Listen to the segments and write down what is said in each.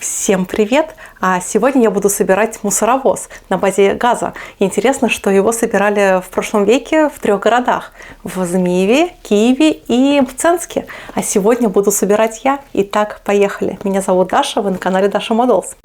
Всем привет! Сегодня я буду собирать мусоровоз на базе газа. Интересно, что его собирали в прошлом веке в 3 городах. В Змееве, Киеве и Мценске. А сегодня буду собирать я. Итак, поехали. Меня зовут Даша, вы на канале Dasha Models.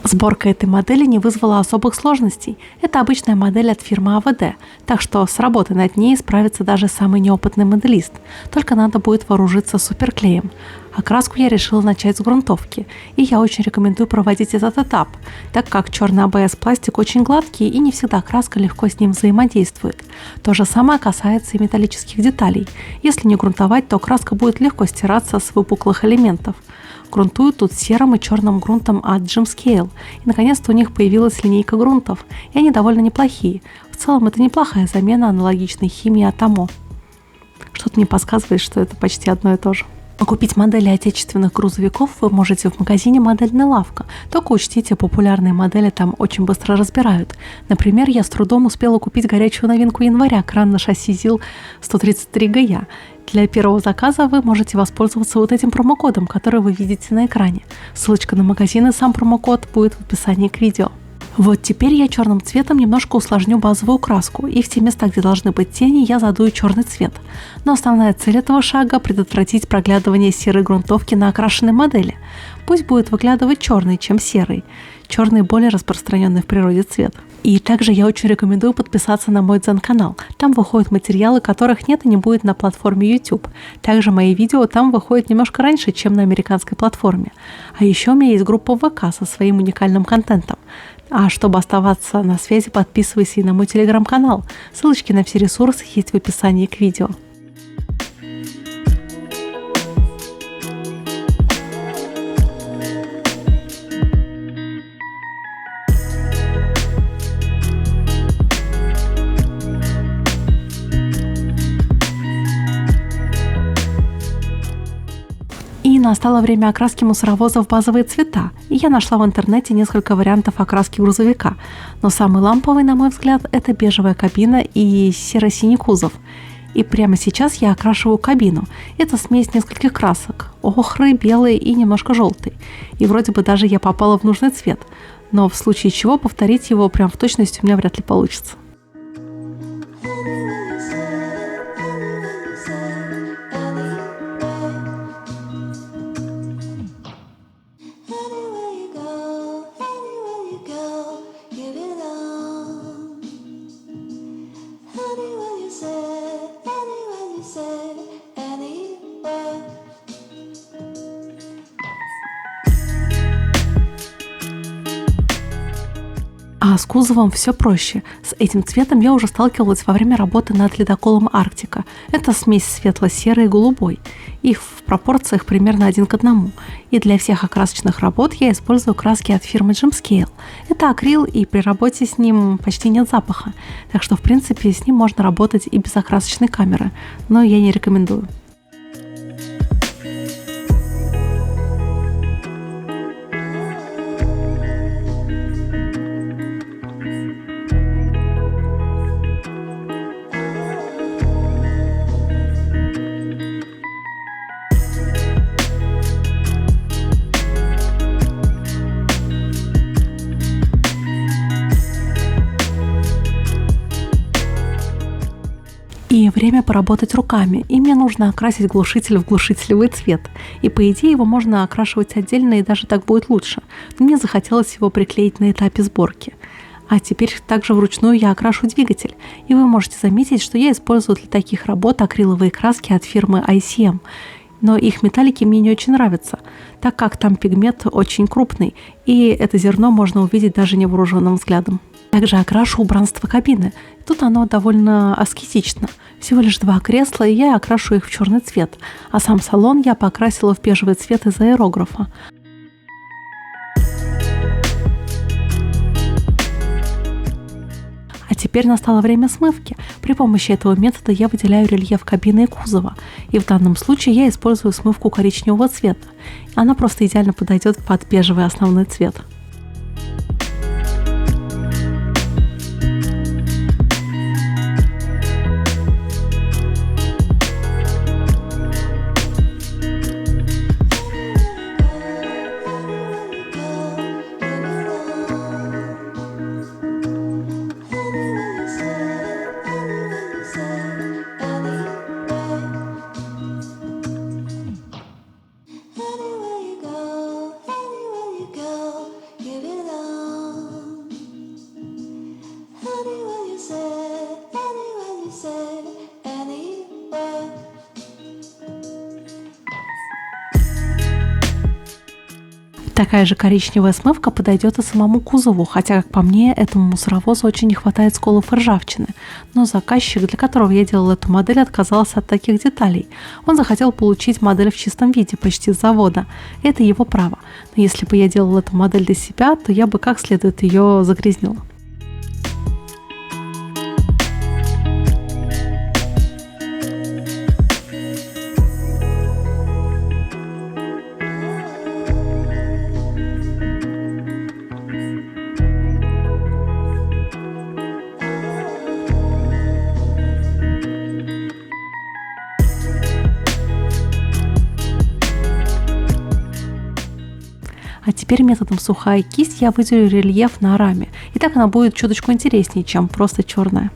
Сборка этой модели не вызвала особых сложностей. Это обычная модель от фирмы АВД, так что с работой над ней справится даже самый неопытный моделист. Только надо будет вооружиться суперклеем. Окраску я решила начать с грунтовки, и я очень рекомендую проводить этот этап, так как черный АБС пластик очень гладкий и не всегда краска легко с ним взаимодействует. То же самое касается и металлических деталей. Если не грунтовать, то краска будет легко стираться с выпуклых элементов. Грунтую тут серым и черным грунтом от Gymscale. И наконец-то у них появилась линейка грунтов, и они довольно неплохие. В целом это неплохая замена аналогичной химии от Amo. Что-то мне подсказывает, что это почти одно и то же. Купить модели отечественных грузовиков вы можете в магазине «Модельная лавка». Только учтите, популярные модели там очень быстро разбирают. Например, я с трудом успела купить горячую новинку января – кран на шасси ЗИЛ 133ГЯ. Для первого заказа вы можете воспользоваться вот этим промокодом, который вы видите на экране. Ссылочка на магазин и сам промокод будет в описании к видео. Вот теперь я черным цветом немножко усложню базовую краску, и в те места, где должны быть тени, я задую черный цвет. Но основная цель этого шага – предотвратить проглядывание серой грунтовки на окрашенной модели. Пусть будет выглядывать черный, чем серый. Черный более распространенный в природе цвет. И также я очень рекомендую подписаться на мой Дзен-канал. Там выходят материалы, которых нет и не будет на платформе YouTube. Также мои видео там выходят немножко раньше, чем на американской платформе. А еще у меня есть группа ВК со своим уникальным контентом. А чтобы оставаться на связи, подписывайся и на мой телеграм-канал. Ссылочки на все ресурсы есть в описании к видео. И настало время окраски мусоровоза в базовые цвета, и я нашла в интернете несколько вариантов окраски грузовика. Но самый ламповый, на мой взгляд, это бежевая кабина и серо-синий кузов. И прямо сейчас я окрашиваю кабину. Это смесь нескольких красок – охры, белый и немножко желтый. И вроде бы даже я попала в нужный цвет, но в случае чего повторить его прям в точности у меня вряд ли получится. А с кузовом все проще. С этим цветом я уже сталкивалась во время работы над ледоколом Арктика. Это смесь светло-серой и голубой. И в пропорциях примерно 1 к 1. И для всех окрасочных работ я использую краски от фирмы Gymscale. Это акрил, и при работе с ним почти нет запаха. Так что, в принципе, с ним можно работать и без окрасочной камеры. Но я не рекомендую. И время поработать руками, и мне нужно окрасить глушитель в глушителевый цвет. И по идее его можно окрашивать отдельно, и даже так будет лучше. Но мне захотелось его приклеить на этапе сборки. А теперь также вручную я окрашу двигатель. И вы можете заметить, что я использую для таких работ акриловые краски от фирмы ICM. Но их металлики мне не очень нравятся, так как там пигмент очень крупный, и это зерно можно увидеть даже невооруженным взглядом. Также окрашу убранство кабины. Тут оно довольно аскетично. Всего лишь 2 кресла, и я окрашу их в черный цвет. А сам салон я покрасила в бежевый цвет из аэрографа. А теперь настало время смывки. При помощи этого метода я выделяю рельеф кабины и кузова. И в данном случае я использую смывку коричневого цвета. Она просто идеально подойдет под бежевый основной цвет. Такая же коричневая смывка подойдет и самому кузову, хотя, как по мне, этому мусоровозу очень не хватает сколов и ржавчины. Но заказчик, для которого я делал эту модель, отказался от таких деталей. Он захотел получить модель в чистом виде, почти с завода. Это его право. Но если бы я делал эту модель для себя, то я бы как следует ее загрязнила. А теперь методом сухая кисть я выделю рельеф на раме. И так она будет чуточку интереснее, чем просто черная.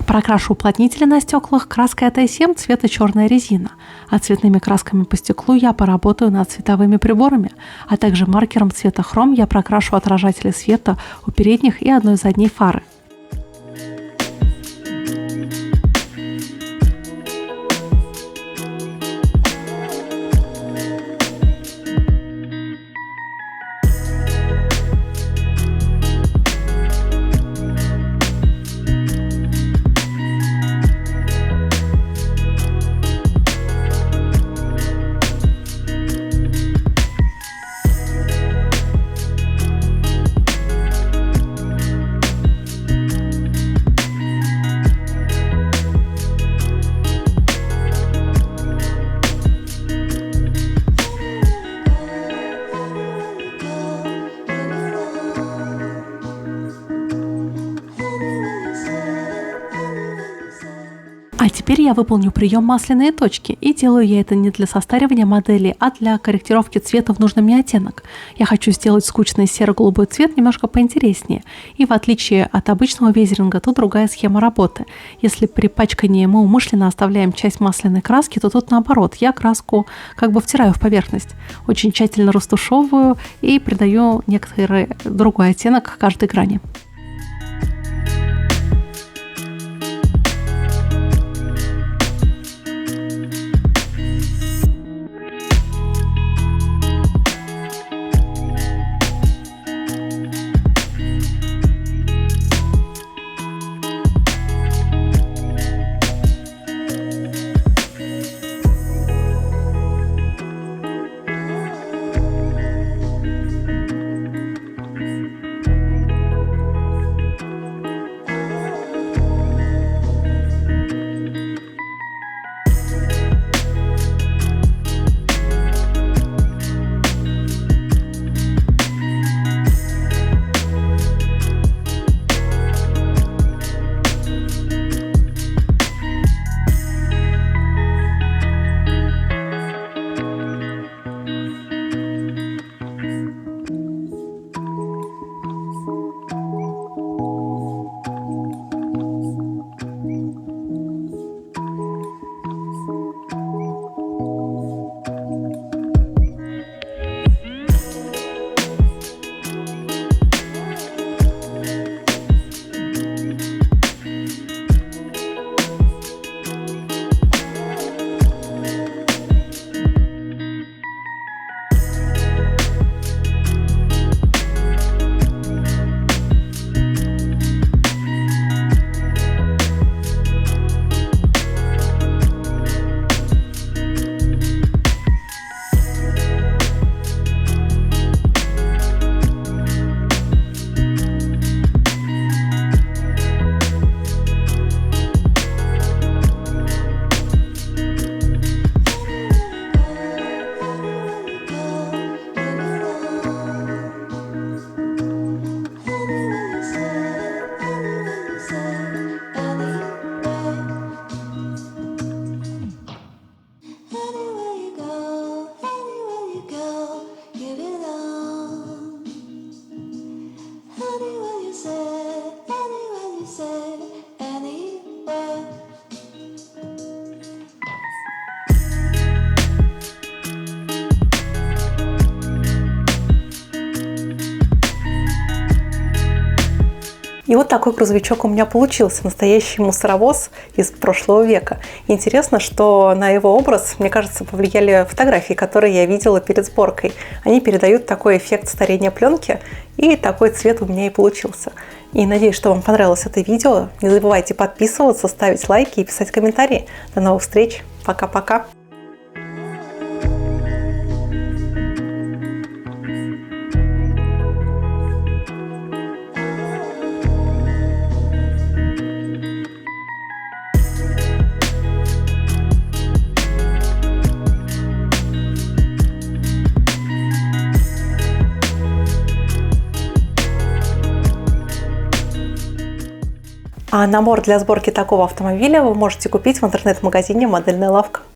Прокрашу уплотнители на стеклах краской АТ-7 цвета черная резина, а цветными красками по стеклу я поработаю над световыми приборами, а также маркером цвета хром я прокрашу отражатели света у передних и одной задней фары. А теперь я выполню прием масляные точки, и делаю я это не для состаривания модели, а для корректировки цвета в нужный мне оттенок. Я хочу сделать скучный серо-голубой цвет немножко поинтереснее, и в отличие от обычного везеринга, тут другая схема работы. Если при пачкании мы умышленно оставляем часть масляной краски, то тут наоборот, я краску как бы втираю в поверхность, очень тщательно растушевываю и придаю некоторый другой оттенок каждой грани. И вот такой грузовичок у меня получился, настоящий мусоровоз из прошлого века. Интересно, что на его образ, мне кажется, повлияли фотографии, которые я видела перед сборкой. Они передают такой эффект старения пленки, и такой цвет у меня и получился. И надеюсь, что вам понравилось это видео. Не забывайте подписываться, ставить лайки и писать комментарии. До новых встреч. Пока-пока. А набор для сборки такого автомобиля вы можете купить в интернет-магазине «Модельная лавка».